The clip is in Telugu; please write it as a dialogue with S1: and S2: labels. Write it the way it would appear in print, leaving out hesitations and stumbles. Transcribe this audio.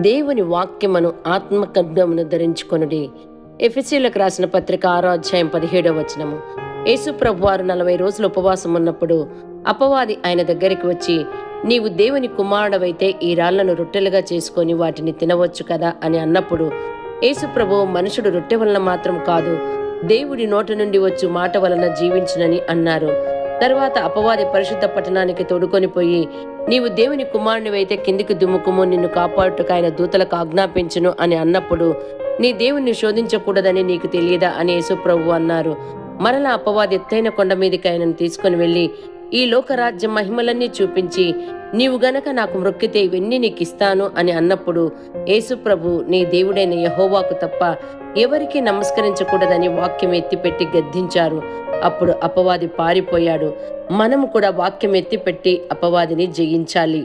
S1: దేవుని వాక్యమును ఆత్మఖడ్గమును ధరించుకొనుడి. ఎఫెసీయులకు రాసిన పత్రిక 6వ అధ్యాయం 17వ వచనము. యేసు ప్రభువారు 40 రోజులు ఉపవాసం ఉన్నప్పుడు అపవాది ఆయన దగ్గరికి వచ్చి, నీవు దేవుని కుమారుడవైతే ఈ రాళ్లను రొట్టెలుగా చేసుకొని వాటిని తినవచ్చు కదా అని అన్నప్పుడు, యేసు ప్రభువు మనుషుడు రొట్టె వలన మాత్రం కాదు, దేవుడి నోటి నుండి వచ్చు మాట వలన జీవించునని అన్నారు. తరువాత అపవాది పరిశుద్ధ పట్టణానికి తోడుకొని పోయి, నీవు దేవుని కుమారునివైతే కిందికి దుమ్ముకుము, నిన్ను కాపాడుటకు ఆయన దూతలకు ఆజ్ఞాపించును అని అన్నప్పుడు, నీ దేవుణ్ణి శోధించకూడదని నీకు తెలియదా అని యేసుప్రభువు అన్నారు. మరలా అపవాది ఎత్తైన కొండ మీదకి ఆయనను తీసుకొని వెళ్ళి, ఈ లోకరాజ్యం మహిమలన్నీ చూపించి, నీవు గనక నాకు మ్రొక్కితే ఇవన్నీ నీకు ఇస్తాను అని అన్నప్పుడు, యేసుప్రభు నీ దేవుడైన యెహోవాకు తప్ప ఎవరికీ నమస్కరించకూడదని వాక్యం ఎత్తిపెట్టి గద్దించారు. అప్పుడు అపవాది పారిపోయాడు. మనము కూడా వాక్యం ఎత్తిపెట్టి అపవాదిని జయించాలి.